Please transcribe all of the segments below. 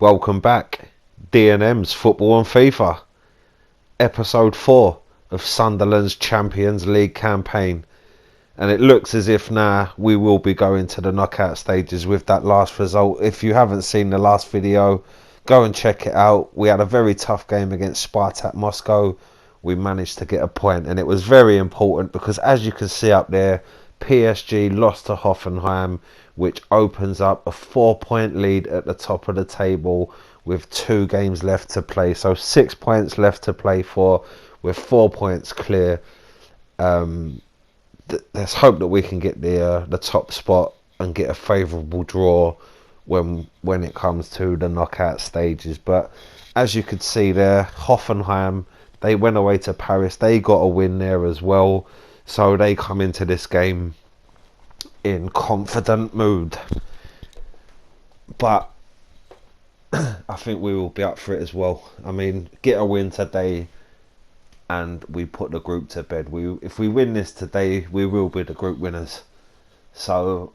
Welcome back, D&M's Football and FIFA, episode 4 of Sunderland's Champions League campaign. And it looks as if now we will be going to the knockout stages with that last result. If you haven't seen the last video, go and check it out. We had a very tough game against Spartak Moscow. We managed to get a point, and it was very important because, as you can see up there, PSG lost to Hoffenheim, which opens up a 4-point lead at the top of the table with 2 games left to play. So 6 points left to play for, with 4 points clear. Let's hope that we can get the top spot and get a favourable draw when it comes to the knockout stages. But as you could see there, Hoffenheim, they went away to Paris. They got a win there as well. So they come into this game in confident mood. But I think we will be up for it as well. I mean, get a win today and we put the group to bed. If we win this today, we will be the group winners. So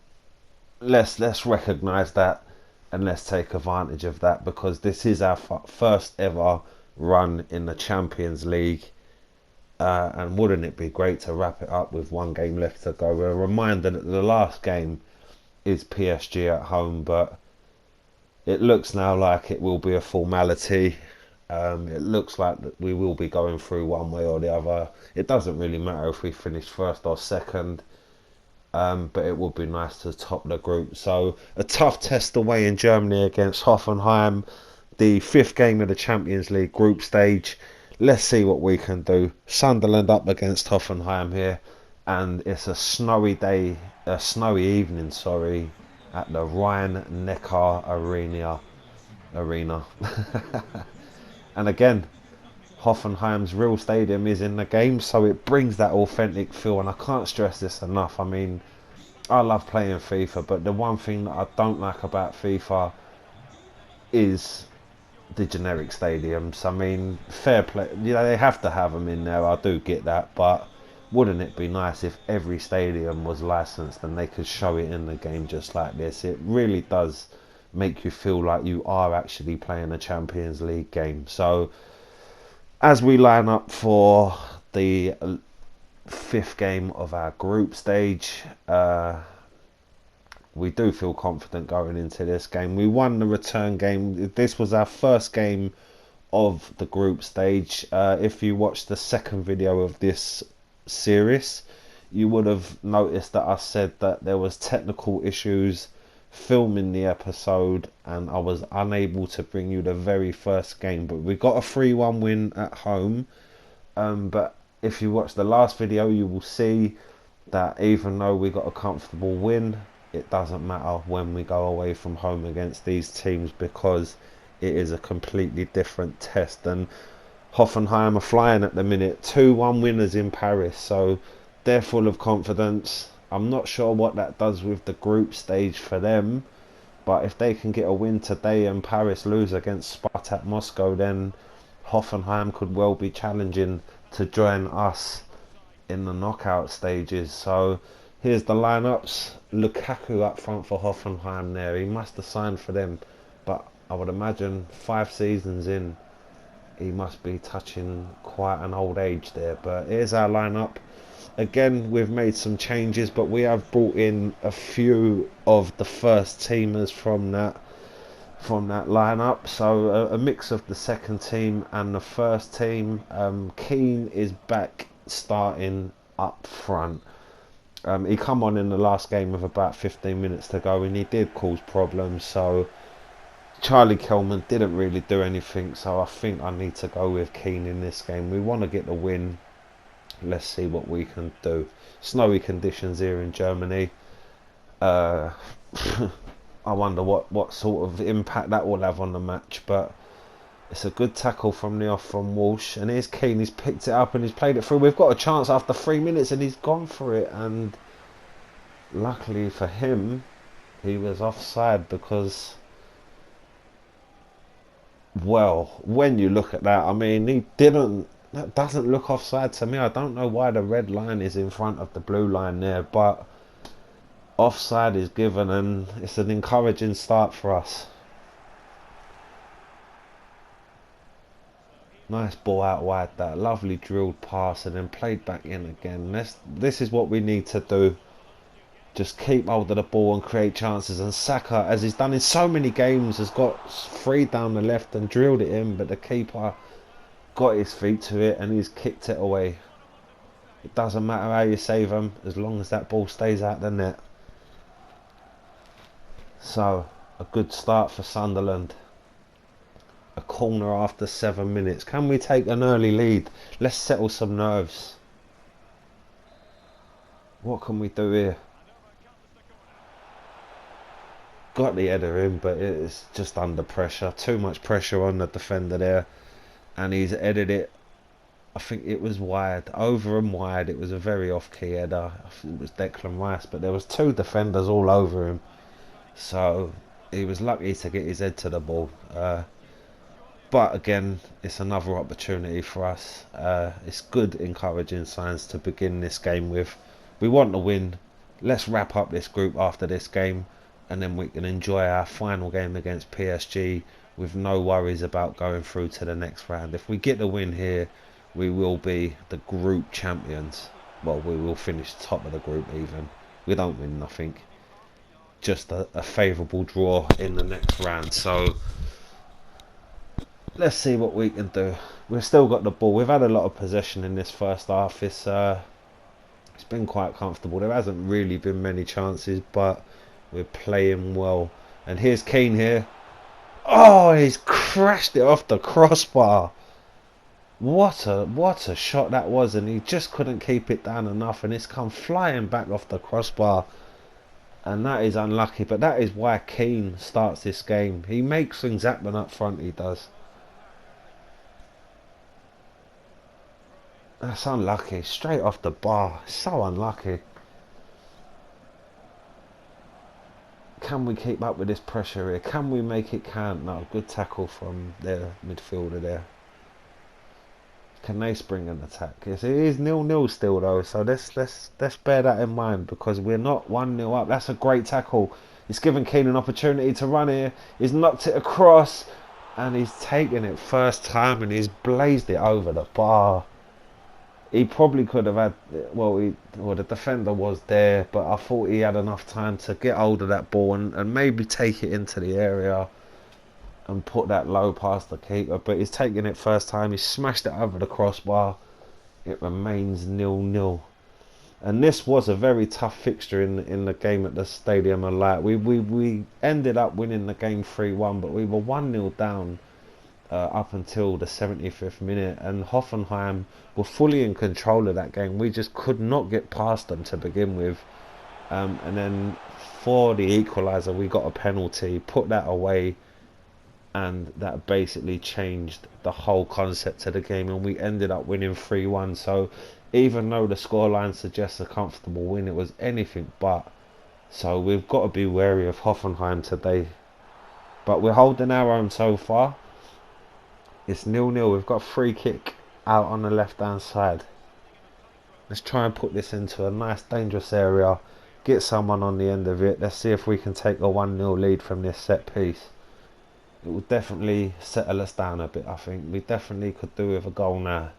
let's recognise that and let's take advantage of that, because this is our first ever run in the Champions League. And wouldn't it be great to wrap it up with 1 game left to go? A reminder that the last game is PSG at home, but it looks now like it will be a formality. It looks like that we will be going through one way or the other. It doesn't really matter if we finish first or second, but it would be nice to top the group. So a tough test away in Germany against Hoffenheim, the 5th game of the Champions League group stage. Let's see what we can do. Sunderland up against Hoffenheim here, and it's a snowy day, a snowy evening, sorry, at the Rhein-Neckar Arena. And again, Hoffenheim's real stadium is in the game, so it brings that authentic feel, and I can't stress this enough. I mean, I love playing FIFA, but the one thing that I don't like about FIFA is the generic stadiums. I mean, fair play, you know, they have to have them in there, I do get that, but wouldn't it be nice if every stadium was licensed and they could show it in the game just like this? It really does make you feel like you are actually playing a Champions League game. So as we line up for the 5th game of our group stage, we do feel confident going into this game. We won the return game. This was our first game of the group stage. If you watched the second video of this series, you would have noticed that I said that there was technical issues filming the episode and I was unable to bring you the very first game. But we got a 3-1 win at home. But if you watch the last video, you will see that even though we got a comfortable win, it doesn't matter when we go away from home against these teams, because it is a completely different test. And Hoffenheim are flying at the minute, 2-1 winners in Paris, so they're full of confidence. I'm not sure what that does with the group stage for them, but if they can get a win today and Paris lose against Spartak Moscow, then Hoffenheim could well be challenging to join us in the knockout stages. So here's the lineups. Lukaku up front for Hoffenheim there. He must have signed for them, but I would imagine 5 seasons in, he must be touching quite an old age there. But here's our lineup. Again, we've made some changes, but we have brought in a few of the first teamers from that lineup. So a mix of the second team and the first team. Keane is back starting up front. He come on in the last game with about 15 minutes to go and he did cause problems, so Charlie Kelman didn't really do anything, so I think I need to go with Keane in this game. We want to get the win. Let's see what we can do. Snowy conditions here in Germany. I wonder what sort of impact that will have on the match, but it's a good tackle from the off from Walsh, and here's Keane. He's picked it up and he's played it through. We've got a chance after 3 minutes and he's gone for it, and luckily for him he was offside, because, well, when you look at that, I mean, that doesn't look offside to me. I don't know why the red line is in front of the blue line there, but offside is given and it's an encouraging start for us. Nice ball out wide, that lovely drilled pass and then played back in again. This is what we need to do. Just keep hold of the ball and create chances. And Saka, as he's done in so many games, has got free down the left and drilled it in, but the keeper got his feet to it and he's kicked it away. It doesn't matter how you save them as long as that ball stays out the net. So, a good start for Sunderland. A corner after 7 minutes. Can we take an early lead? Let's settle some nerves. What can we do here? Got the header in, but it's just under pressure. Too much pressure on the defender there. And he's headed it. I think it was wide. Over and wide. It was a very off-key header. I think it was Declan Rice, but there was two defenders all over him. So he was lucky to get his head to the ball. But again, it's another opportunity for us. It's good, encouraging signs to begin this game with. We want to win. Let's wrap up this group after this game, and then we can enjoy our final game against PSG with no worries about going through to the next round. If we get the win here, we will be the group champions. Well, we will finish top of the group even. We don't win nothing. Just a favourable draw in the next round. So let's see what we can do. We've still got the ball. We've had a lot of possession in this first half. It's been quite comfortable. There hasn't really been many chances, but we're playing well. And here's Keane here. Oh, he's crashed it off the crossbar. What a shot that was, and he just couldn't keep it down enough, and it's come flying back off the crossbar. And that is unlucky, but that is why Keane starts this game. He makes things happen up front, he does. That's unlucky. Straight off the bar. So unlucky. Can we keep up with this pressure here? Can we make it count? No, good tackle from their midfielder there. Can they spring an attack? Yes, it is 0-0 still though, so let's bear that in mind, because we're not 1-0 up. That's a great tackle. He's given Keane an opportunity to run here. He's knocked it across, and he's taken it first time, and he's blazed it over the bar. He probably could have had, well, the defender was there, but I thought he had enough time to get hold of that ball and maybe take it into the area and put that low past the keeper. But he's taken it first time. He smashed it over the crossbar. It remains 0-0. And this was a very tough fixture in the game at the Stadium of Light. We ended up winning the game 3-1, but we were 1-0 down up until the 75th minute, and Hoffenheim were fully in control of that game. We just could not get past them to begin with, and then for the equaliser we got a penalty, put that away, and that basically changed the whole concept of the game, and we ended up winning 3-1. So even though the scoreline suggests a comfortable win, it was anything but. So we've got to be wary of Hoffenheim today, but we're holding our own so far. It's 0-0. We've got a free kick out on the left hand side. Let's try and put this into a nice dangerous area, get someone on the end of it. Let's see if we can take a 1-0 lead from this set piece. It will definitely settle us down a bit, I think. We definitely could do with a goal now.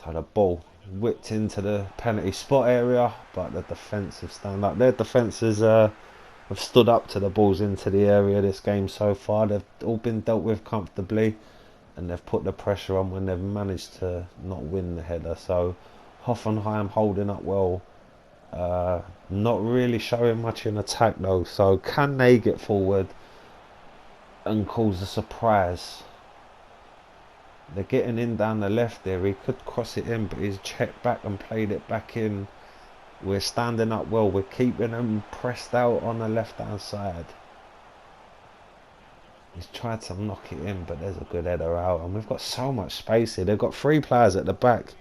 So the ball whipped into the penalty spot area, but the defence have stand up. Their defences have stood up to the balls into the area this game so far. They've all been dealt with comfortably, and they've put the pressure on when they've managed to not win the header. So Hoffenheim holding up well. Not really showing much in attack though, so can they get forward and cause a surprise? They're getting in down the left there. He could cross it in, but he's checked back and played it back in. We're standing up well. We're keeping them pressed out on the left hand side. He's tried to knock it in, but there's a good header out, and we've got so much space here. They've got three players at the back.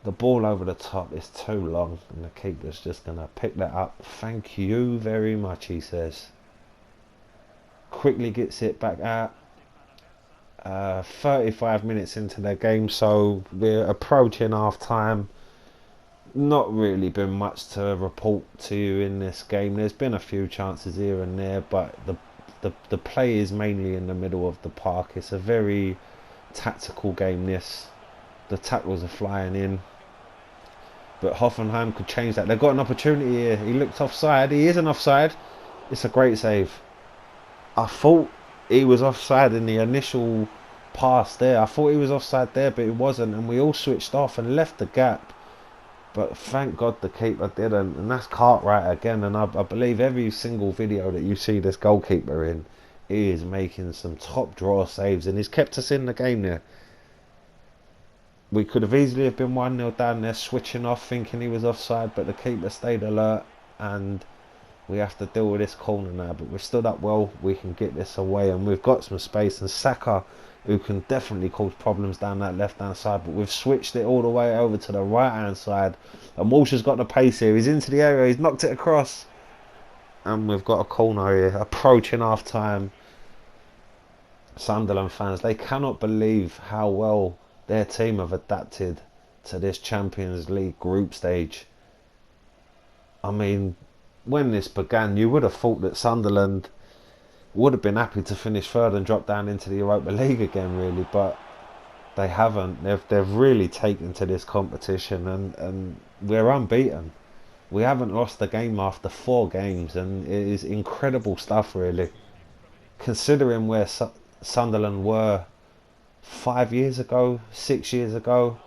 The ball over the top is too long, and the keeper's just going to pick that up. Thank you very much, he says. Quickly gets it back out. 35 minutes into the game, so we're approaching half time. Not really been much to report to you in this game. There's been a few chances here and there, but the the play is mainly in the middle of the park. It's a very tactical game, this. The tackles are flying in. But Hoffenheim could change that. They've got an opportunity here. He looked offside. He isn't offside. It's a great save. I thought he was offside in the initial pass there. I thought he was offside there, but it wasn't. And we all switched off and left the gap. But thank God the keeper didn't. And that's Cartwright again. And I believe every single video that you see this goalkeeper in, he is making some top draw saves. And he's kept us in the game there. We could have easily have been 1-0 down there, switching off, thinking he was offside. But the keeper stayed alert. And we have to deal with this corner now. But we've stood up well. We can get this away. And we've got some space. And Saka, who can definitely cause problems down that left-hand side. But we've switched it all the way over to the right-hand side. And Walsh has got the pace here. He's into the area. He's knocked it across. And we've got a corner here. Approaching half-time. Sunderland fans, they cannot believe how well their team have adapted to this Champions League group stage. I mean, when this began, you would have thought that Sunderland would have been happy to finish third and drop down into the Europa League again, really, but they haven't. They've really taken to this competition, and we're unbeaten. We haven't lost a game after 4 games, and it is incredible stuff, really. Considering where Sunderland were 5 years ago, 6 years ago,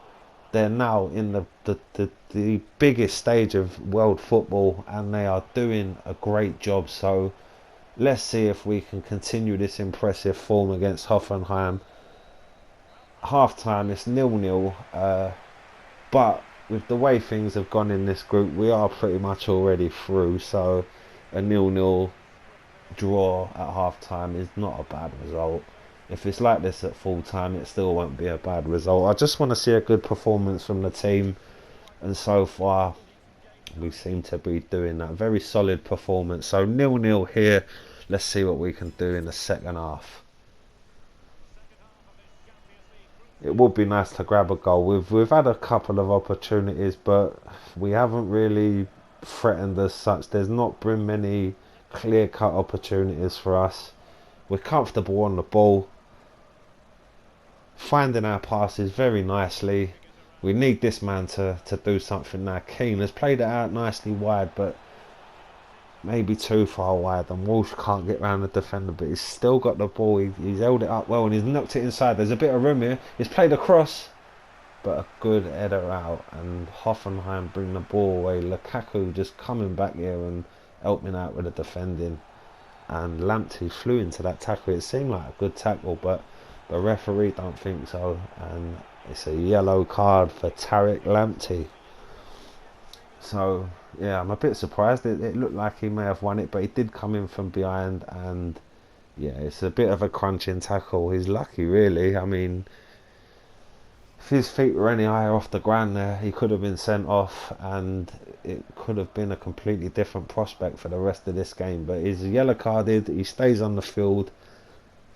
they're now in the biggest stage of world football, and they are doing a great job. So let's see if we can continue this impressive form against Hoffenheim. Half time, it's 0-0, but with the way things have gone in this group, we are pretty much already through. So a 0-0 draw at half time is not a bad result. If it's like this at full time, it still won't be a bad result. I just want to see a good performance from the team, and so far we seem to be doing that. Very solid performance. So 0-0 here. Let's see what we can do in the second half. It would be nice to grab a goal. We've had a couple of opportunities, but we haven't really threatened as such. There's not been many clear-cut opportunities for us. We're comfortable on the ball, finding our passes very nicely. We need this man to do something now. Keane has played it out nicely wide, but maybe too far wide, and Walsh can't get round the defender, but he's still got the ball. He's held it up well, and he's knocked it inside. There's a bit of room here. He's played across, but a good header out, and Hoffenheim bring the ball away. Lukaku just coming back here and helping out with the defending, and Lamptey flew into that tackle. It seemed like a good tackle, but the referee don't think so, and it's a yellow card for Tariq Lamptey. So yeah, I'm a bit surprised. It looked like he may have won it, but he did come in from behind, and yeah, it's a bit of a crunching tackle. He's lucky, really. I mean, if his feet were any higher off the ground there, he could have been sent off, and it could have been a completely different prospect for the rest of this game. But he's yellow carded. He stays on the field,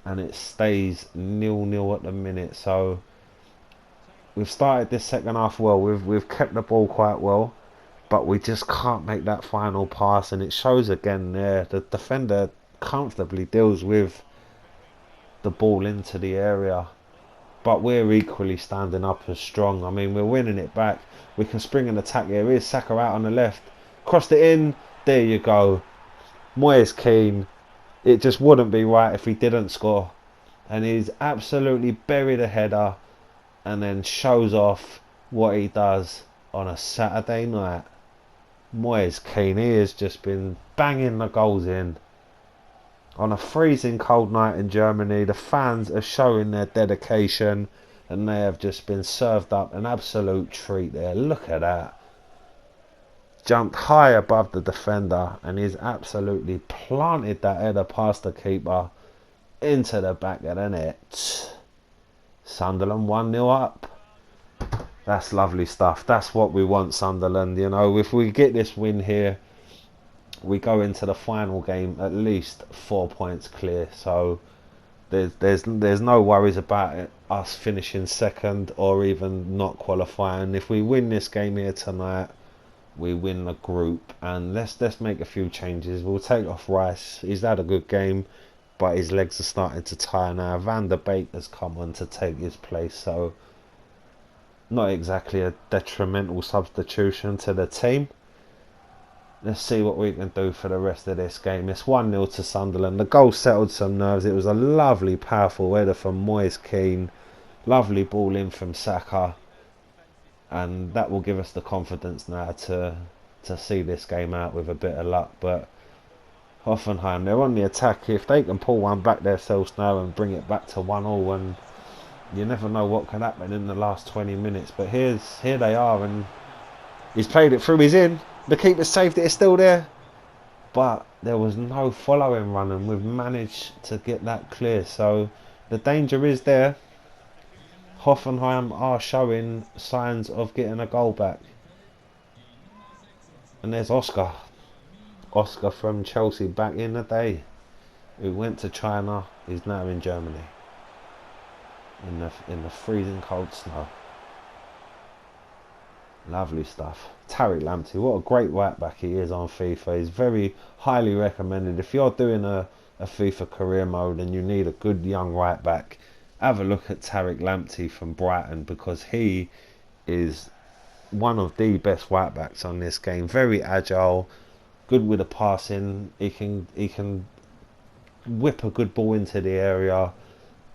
and it stays 0-0 at the minute. So we've started this second half well. We've kept the ball quite well, but we just can't make that final pass, and it shows again there. The defender comfortably deals with the ball into the area, but we're equally standing up as strong. I mean, we're winning it back. We can spring an attack here. Here's Saka out on the left. Crossed it in. There you go. Moyes Keane. It just wouldn't be right if he didn't score. And he's absolutely buried a header, and then shows off what he does on a Saturday night. Moyes Keane, he has just been banging the goals in. On a freezing cold night in Germany, the fans are showing their dedication, and they have just been served up an absolute treat there. Look at that. Jumped high above the defender, and he's absolutely planted that header past the keeper into the back of the net. Sunderland 1-0 up. That's lovely stuff. That's what we want, Sunderland. You know, if we get this win here, we go into the final game at least 4 points clear. So there's no worries about it, us finishing second or even not qualifying. If we win this game here tonight, we win the group. And let's make a few changes. We'll take off Rice. He's had a good game, but his legs are starting to tire now. Van der Beek has come on to take his place, so not exactly a detrimental substitution to the team. Let's see what we can do for the rest of this game. It's 1-0 to Sunderland. The goal settled some nerves. It was a lovely, powerful header from Moise Keane. Lovely ball in from Saka. And that will give us the confidence now to see this game out with a bit of luck. But Hoffenheim, they're on the attack. If they can pull one back themselves now and bring it back to 1-1, and you never know what can happen in the last 20 minutes. But here they are, and he's played it through. He's in. The keeper saved it. It's still there, but there was no following run, and we've managed to get that clear. So the danger is there. Hoffenheim are showing signs of getting a goal back. And there's Oscar from Chelsea, back in the day, who went to China. He's now in Germany in the freezing cold snow. Lovely stuff. Tariq Lamptey, what a great right back he is on FIFA. He's very highly recommended. If you're doing a FIFA career mode and you need a good young right back, have a look at Tariq Lamptey from Brighton, because he is one of the best right backs on this game. Very agile, good with the passing. He can whip a good ball into the area,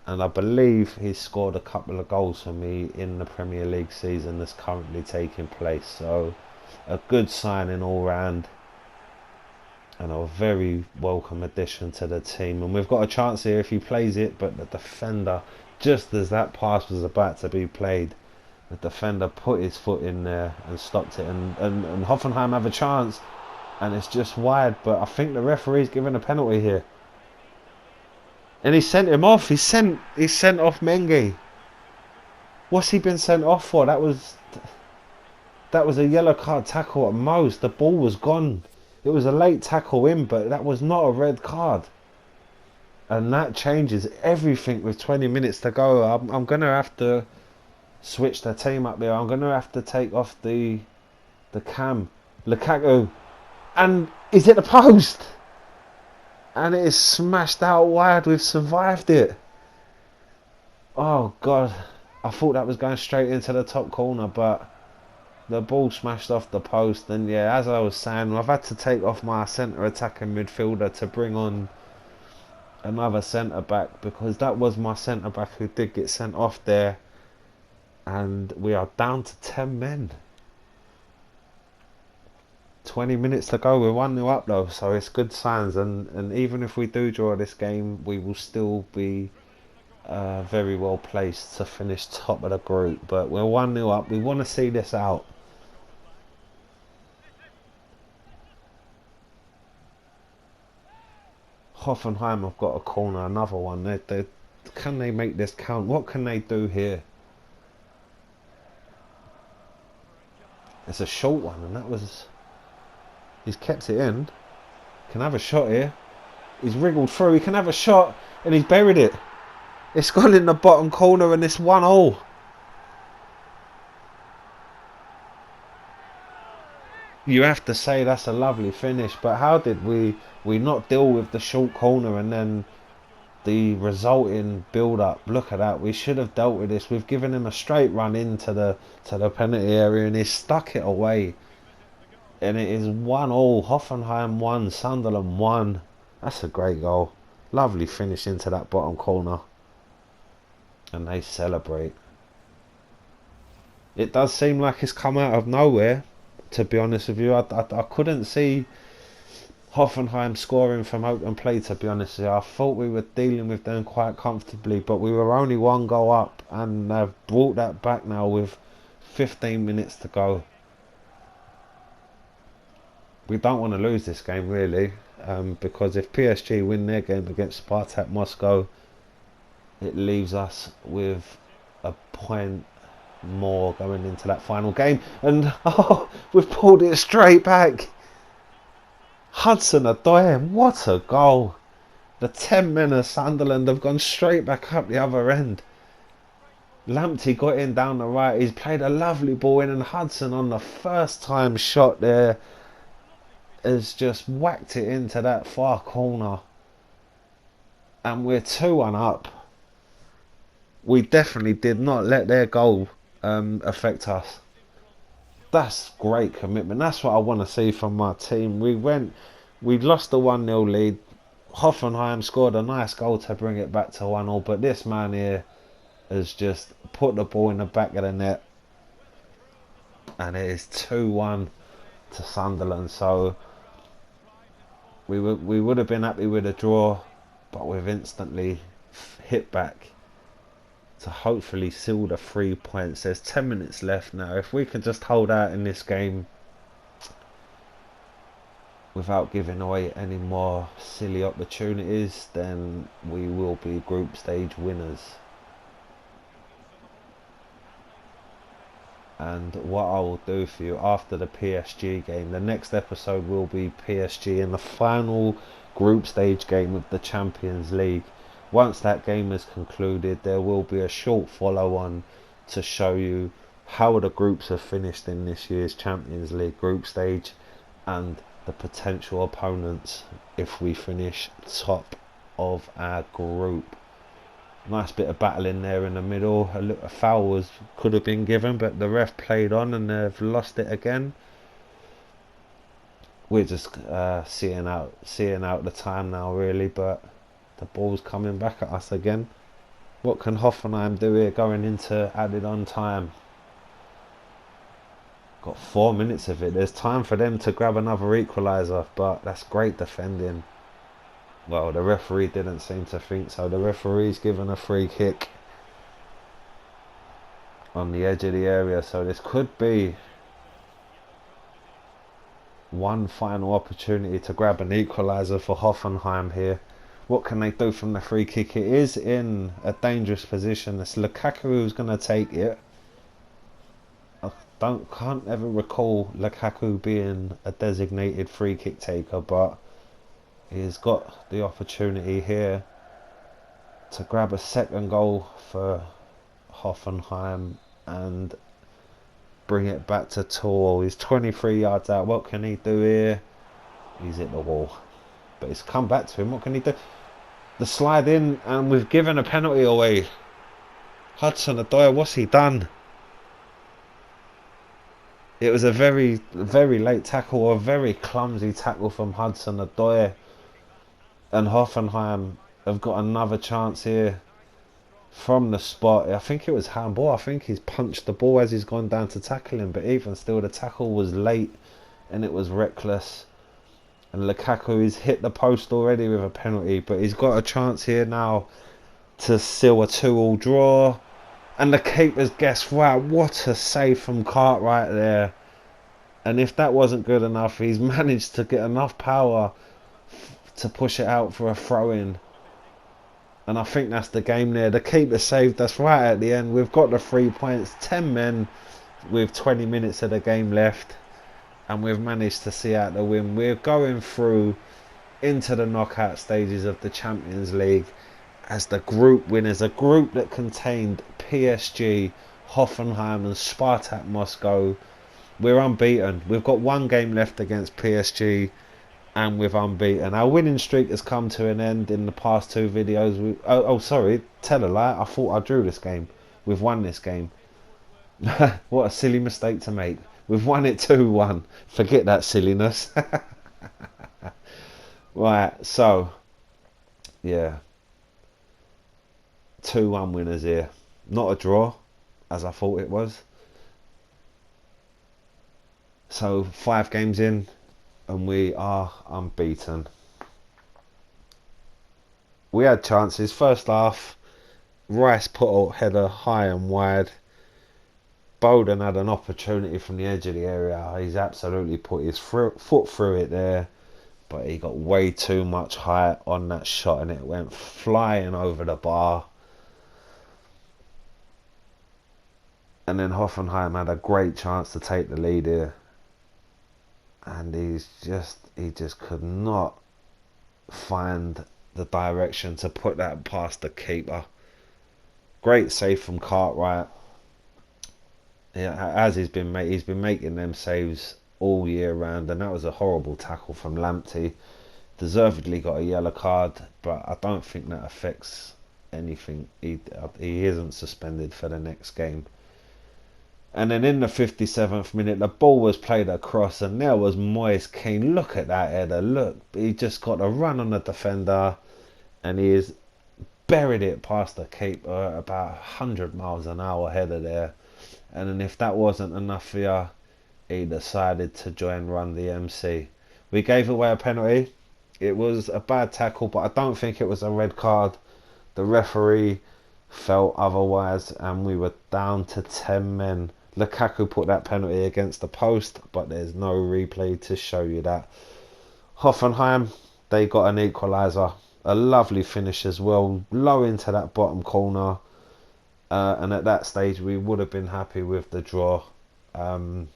and I believe he's scored a couple of goals for me in the Premier League season that's currently taking place. So a good signing all round, and a very welcome addition to the team. And we've got a chance here if he plays it, but the defender, just as that pass was about to be played, the defender put his foot in there and stopped it, and Hoffenheim have a chance, and it's just wide. But I think the referee's giving a penalty here, and he sent him off. He sent off Mengi. What's he been sent off for? That was a yellow card tackle at most. The ball was gone. It was a late tackle in, but that was not a red card. And that changes everything with 20 minutes to go. I'm going to have to switch the team up there. I'm going to have to take off the cam. Lukaku. And he's hit the post. And it is smashed out wide. We've survived it. Oh, God. I thought that was going straight into the top corner, but the ball smashed off the post. And yeah, as I was saying, I've had to take off my centre attacking midfielder to bring on another centre back, because that was my centre back who did get sent off there. And we are down to 10 men. 20 minutes to go. We're 1-0 up though, so it's good signs. And even if we do draw this game, we will still be very well placed to finish top of the group. But we're 1-0 up. We want to see this out. Hoffenheim have got a corner, another one. Can they make this count? What can they do here? It's a short one, and that was... He's kept it in. Can have a shot here. He's wriggled through. He can have a shot, and he's buried it. It's gone in the bottom corner, and it's 1-0. You have to say that's a lovely finish, but how did we not deal with the short corner and then the resulting build-up? Look at that. We should have dealt with this. We've given him a straight run into the penalty area, and he's stuck it away. And it is 1-1. Hoffenheim 1, Sunderland 1. That's a great goal. Lovely finish into that bottom corner. And they celebrate. It does seem like it's come out of nowhere, to be honest with you. I couldn't see Hoffenheim scoring from open play, to be honest with you. I thought we were dealing with them quite comfortably, but we were only one goal up, and they've brought that back now with 15 minutes to go. We don't want to lose this game, really, because if PSG win their game against Spartak Moscow, it leaves us with a point more going into that final game. And oh, we've pulled it straight back. Hudson-Odoi, what a goal. The 10 men of Sunderland have gone straight back up the other end. Lamptey got in down the right. He's played a lovely ball in, and Hudson on the first time shot there has just whacked it into that far corner. and we're 2-1 up. We definitely did not let their goal affect us. That's great commitment. That's what I want to see from my team. We lost the 1-0 lead. Hoffenheim scored a nice goal to bring it back to 1-0, but this man here has just put the ball in the back of the net, and it is 2-1 to Sunderland. So we would have been happy with a draw, but we've instantly hit back to hopefully seal the 3 points. There's 10 minutes left now. If we can just hold out in this game without giving away any more silly opportunities, then we will be group stage winners. And what I will do for you after the PSG game, the next episode will be PSG in the final group stage game of the Champions League. Once that game is concluded, there will be a short follow on to show you how the groups have finished in this year's Champions League group stage and the potential opponents if we finish top of our group. Nice bit of battling there in the middle. A foul could have been given, but the ref played on and they've lost it again. We're just seeing out the time now, really, but the ball's coming back at us again. What can Hoffenheim do here going into added on time? Got 4 minutes of it. There's time for them to grab another equaliser, but that's great defending. Well, the referee didn't seem to think so. The referee's given a free kick on the edge of the area, so this could be one final opportunity to grab an equaliser for Hoffenheim here. What can they do from the free kick? It is in a dangerous position. It's Lukaku who's going to take it. I can't ever recall Lukaku being a designated free kick taker, but he's got the opportunity here to grab a second goal for Hoffenheim and bring it back to Tor. He's 23 yards out. What can he do here? He's hit the wall, but it's come back to him. What can he do? The slide in, and we've given a penalty away. Hudson-Odoi, what's he done? It was a very, very late tackle, a very clumsy tackle from Hudson-Odoi. And Hoffenheim have got another chance here from the spot. I think it was handball. I think he's punched the ball as he's gone down to tackle him. But even still, the tackle was late and it was reckless. And Lukaku has hit the post already with a penalty. But he's got a chance here now to seal a 2-2 draw. And the keeper's guessed right. What a save from Cartwright there. And if that wasn't good enough, he's managed to get enough power to push it out for a throw-in. And I think that's the game there. The keeper saved us right at the end. We've got the 3 points. 10 men with 20 minutes of the game left. And we've managed to see out the win. We're going through into the knockout stages of the Champions League as the group winners. A group that contained PSG, Hoffenheim and Spartak Moscow. We're unbeaten. We've got one game left against PSG and we're unbeaten. Our winning streak has come to an end in the past 2 videos. Sorry, tell a lie. I thought I drew this game. We've won this game. What a silly mistake to make. We've won it 2-1. Forget that silliness. Right, so yeah, 2-1 winners here. Not a draw, as I thought it was. So 5 games in, and we are unbeaten. We had chances. First half, Rice put a header high and wide. Bowden had an opportunity from the edge of the area. He's absolutely put his foot through it there, but he got way too much height on that shot and it went flying over the bar. And then Hoffenheim had a great chance to take the lead here, and he just could not find the direction to put that past the keeper. Great save from Cartwright. Yeah, as he's been making them saves all year round, and that was a horrible tackle from Lamptey. deservedly got a yellow card, but I don't think that affects anything. He isn't suspended for the next game. And then in the 57th minute, the ball was played across, and there was Moise Kean. Look at that header. Look, he just got a run on the defender, and he has buried it past the keeper, about 100 miles an hour header there. And then if that wasn't enough for you, he decided to join Run the MC. We gave away a penalty. It was a bad tackle, but I don't think it was a red card. The referee felt otherwise, and we were down to 10 men. Lukaku put that penalty against the post, but there's no replay to show you that. Hoffenheim, they got an equaliser. A lovely finish as well, low into that bottom corner. And at that stage, we would have been happy with the draw. But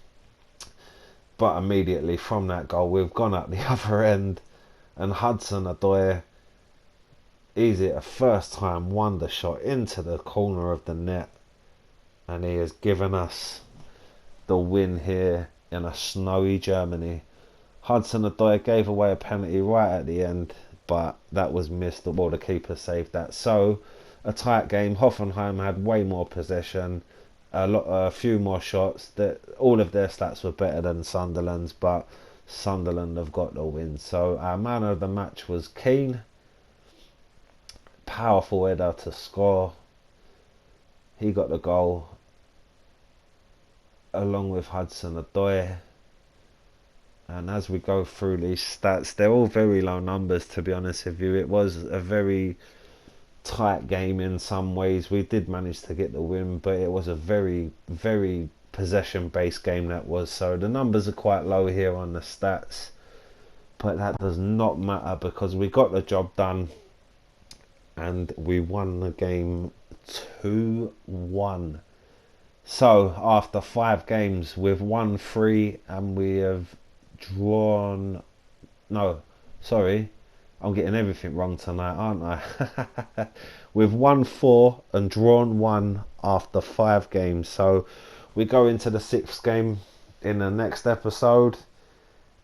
immediately from that goal, we've gone up the other end. And Hudson-Odoi, easy a first time wonder shot into the corner of the net. And he has given us the win here in a snowy Germany. Hudson-Odoi gave away a penalty right at the end, but that was missed. Well, the keeper saved that. So, a tight game. Hoffenheim had way more possession, a few more shots. All of their stats were better than Sunderland's, but Sunderland have got the win. So, our man of the match was Keane. Powerful header to score. He got the goal, along with Hudson-Odoi. And as we go through these stats, they're all very low numbers, to be honest with you. It was a very tight game in some ways. We did manage to get the win, but it was a very, very possession-based game that was. So the numbers are quite low here on the stats, but that does not matter because we got the job done and we won the game 2-1. So after 5 games, we've won 3 and we have drawn. No, sorry, I'm getting everything wrong tonight, aren't I? We've won 4 and drawn 1 after 5 games. So we go into the 6th game in the next episode.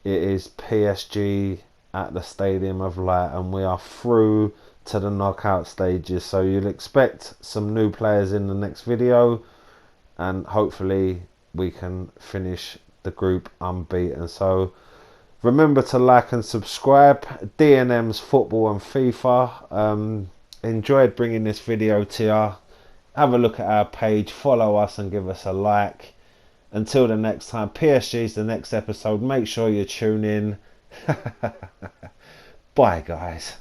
It is PSG at the Stadium of Light, and we are through to the knockout stages. So you'll expect some new players in the next video, and hopefully we can finish the group unbeaten. So remember to like and subscribe. D&M's Football and FIFA. Enjoyed bringing this video to you. Have a look at our page, follow us and give us a like. Until the next time, PSG's the next episode. Make sure you tune in. Bye guys.